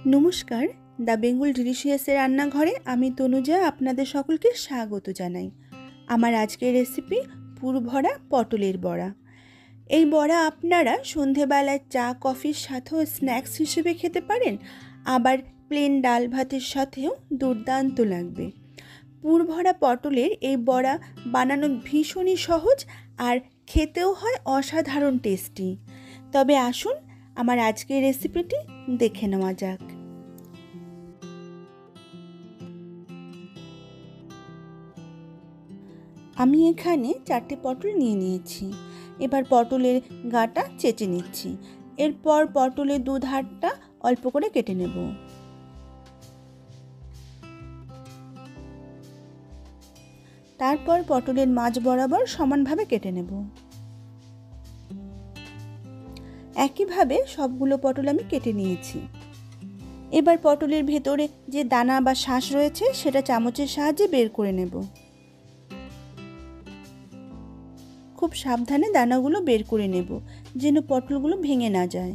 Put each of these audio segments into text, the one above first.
নমস্কার, দ্য বেঙ্গল ডিলিশিয়াসের রান্নাঘরে আমি তনুজা আপনাদের সকলকে স্বাগত জানাই। আমার আজকের রেসিপি পুরভরা পটলের বড়া। এই বড়া আপনারা সন্ধেবেলায় চা কফির সাথেও স্ন্যাক্স হিসেবে খেতে পারেন, আবার প্লেন ডাল ভাতের সাথেও দুর্দান্ত লাগবে। পুরভরা পটলের এই বড়া বানানো ভীষণই সহজ আর খেতেও হয় অসাধারণ টেস্টি। তবে আসুন আমার আজকের রেসিপিটি দেখে নেওয়া যাক। আমি এখানে 4টে পটল নিয়ে নিয়েছি। এবার পটলের গাটা চেঁচে নিচ্ছি। এরপর পটলের দুধারটা অল্প করে কেটে নেব। তারপর পটলের মাঝ বরাবর সমানভাবে কেটে নেব। একইভাবে সবগুলো পটল আমি কেটে নিয়েছি। এবার পটলের ভেতরে যে দানা বা শাঁস রয়েছে সেটা চামচের সাহায্যে বের করে নেব। খুব সাবধানে দানাগুলো বের করে নেব, যেন পটলগুলো ভেঙে না যায়।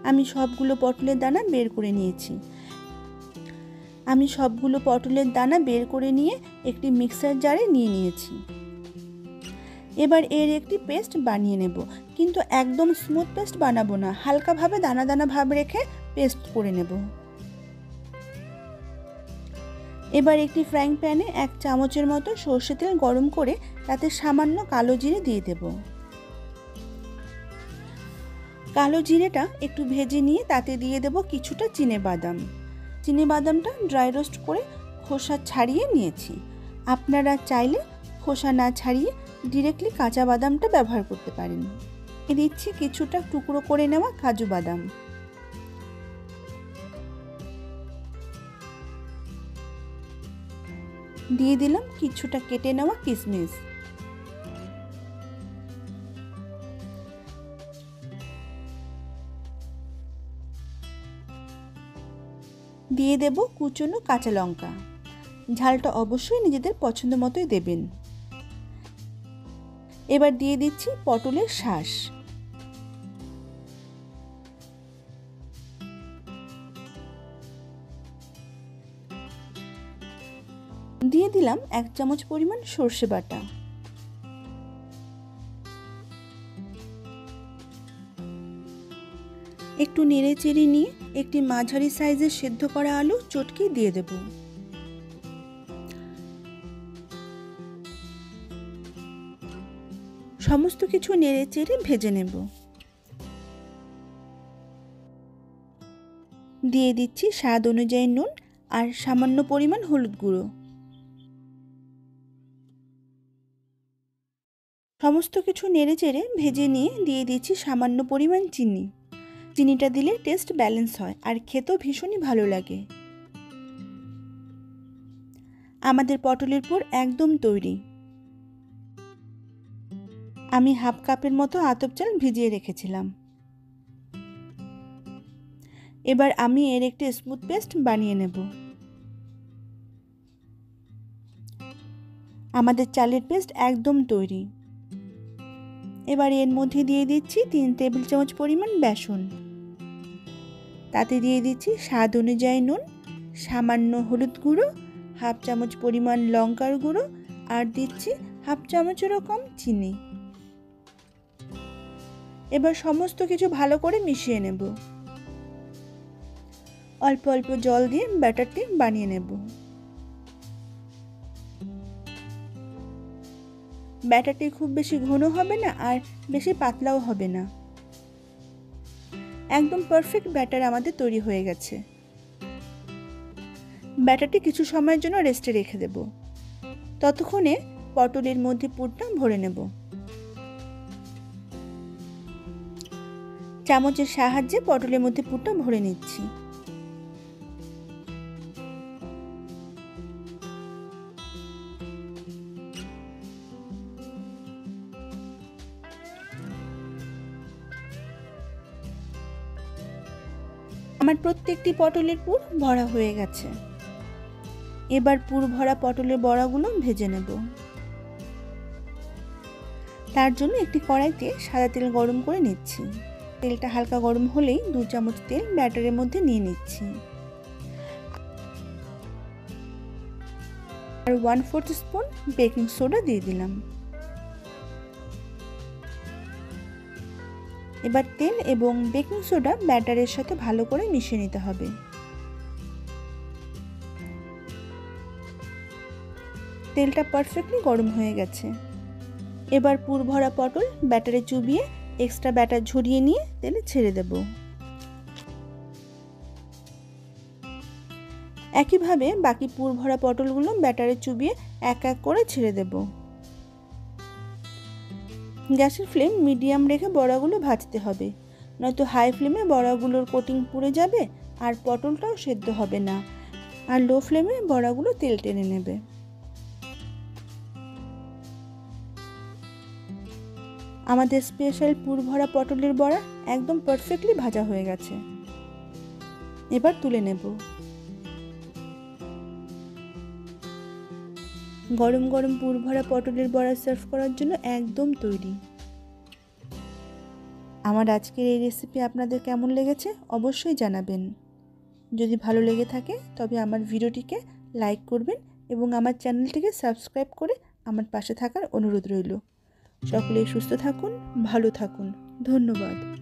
আমি সবগুলো পটলের দানা বের করে নিয়েছি। একটি মিক্সার জারে নিয়ে নিয়েছি। এবার এর একটি পেস্ট বানিয়ে নেব, কিন্তু একদম স্মুথ পেস্ট বানাবো না, হালকাভাবে দানা দানা ভাব রেখে পেস্ট করে নেব। এবার একটি ফ্রাইং প্যানে 1 চামচের মতো সর্ষে তেল গরম করে তাতে সামান্য কালো জিরে দিয়ে দেব। কালো জিরেটা একটু ভেজে নিয়ে তাতে দিয়ে দেব কিছুটা চিনেবাদাম। চিনেবাদামটা ড্রাই রোস্ট করে খোসা ছাড়িয়ে নিয়েছি। আপনারা চাইলে খোসা না ছাড়িয়ে ডিরেক্টলি কাঁচা বাদামটা ব্যবহার করতে পারেন। দিচ্ছি কিছুটা টুকরো করে নেওয়া কাজু বাদাম। দিয়ে দিলাম কিছুটা কেটে নেওয়া কিশমিশ। দিয়ে দেব কুচনো কাঁচা লঙ্কা। ঝালটা অবশ্যই নিজেদের পছন্দ মতোই দেবেন। এবার দিয়ে দিচ্ছি পটলের শাঁস। দিয়ে দিলাম 1 চামচ পরিমাণ সর্ষে বাটা। একটু নেড়ে চেড়ে নিয়ে একটি মাঝারি সাইজের সেদ্ধ করা আলু চটকে দিয়ে দেব। সমস্ত কিছু নেড়ে চেড়ে ভেজে নেব। দিয়ে দিচ্ছি স্বাদ অনুযায়ী নুন আর সামান্য পরিমাণ হলুদ গুঁড়ো। সমস্ত কিছু নেড়ে চেড়ে ভেজে নিয়ে দিয়ে দিচ্ছি সামান্য পরিমাণ চিনি। চিনিটা দিলে টেস্ট ব্যালেন্স হয় আর খেতেও ভীষণই ভালো লাগে। আমাদের পটলের পুর একদম তৈরি। আমি হাফ কাপের মতো আতপ চাল ভিজিয়ে রেখেছিলাম। এবার আমি এর একটি স্মুথ পেস্ট বানিয়ে নেব। আমাদের চালের পেস্ট একদম তৈরি। এবার এর মধ্যে দিয়ে দিচ্ছি 3 টেবিল চামচ পরিমাণ বেসন। তাতে দিয়ে দিচ্ছি স্বাদ অনুযায়ী নুন, সামান্য হলুদ গুঁড়ো, হাফ চামচ পরিমাণ লঙ্কার গুঁড়ো আর দিচ্ছি হাফ চামচেরও কম চিনি। এবার সমস্ত কিছু ভালো করে মিশিয়ে নেব। অল্প অল্প জল দিয়ে ব্যাটারটি বানিয়ে নেব। ব্যাটারটি খুব বেশি ঘন হবে না আর বেশি পাতলাও হবে না। একদম পারফেক্ট ব্যাটার আমাদের তৈরি হয়ে গেছে। ব্যাটারটি কিছু সময়ের জন্য রেস্টে রেখে দেব। ততক্ষণে পটলের মধ্যে পুরটা ভরে নেব। চামচের সাহায্যে পটলের মধ্যে পুরটা ভরে নিচ্ছি। আমার প্রত্যেকটি পটলের পুর ভরা হয়ে গেছে। এবার পুর ভরা পটলের বড়াগুলো ভেজে নেব। তার জন্য একটি কড়াইতে সাদা তেল গরম করে নিচ্ছি। তেলটা হালকা গরম হলেই 2 চামচ তেল ব্যাটারের মধ্যে নিয়ে নিচ্ছি। আর 1/4 স্পুন বেকিং সোডা দিয়ে দিলাম। এবার তেল এবং বেকিং সোডা ব্যাটারের সাথে ভালো করে মিশিয়ে নিতে হবে। তেলটা পারফেক্টলি গরম হয়ে গেছে। এবার পুর ভরা পটল ব্যাটারে চুবিয়ে এক্সট্রা ব্যাটার ঝরিয়ে নিয়ে তেলে ছেড়ে দেব। একইভাবে বাকি পুর ভরা পটলগুলো ব্যাটারে চুবিয়ে এক এক করে ছেড়ে দেব। গ্যাসের ফ্লেম মিডিয়াম রেখে বড়াগুলো ভাজতে হবে, নয়তো হাই ফ্লেমে বড়াগুলোর কোটিং পুড়ে যাবে আর পটলটাও সেদ্ধ হবে না, আর লো ফ্লেমে বড়াগুলো তেল টেনে নেবে। আমাদের স্পেশাল পুর ভরা পটলের বড়া একদম পারফেক্টলি ভাজা হয়ে গেছে। এবার তুলে নেব। গরম গরম পুর ভরা পটলের বড়া সার্ভ করার জন্য একদম তৈরি। আমার আজকের এই রেসিপি আপনাদের কেমন লেগেছে অবশ্যই জানাবেন। যদি ভালো লেগে থাকে তবে আমার ভিডিওটিকে লাইক করবেন এবং আমার চ্যানেলটিকে সাবস্ক্রাইব করে আমার পাশে থাকার অনুরোধ রইল। সকলেই সুস্থ থাকুন, ভালো থাকুন। ধন্যবাদ।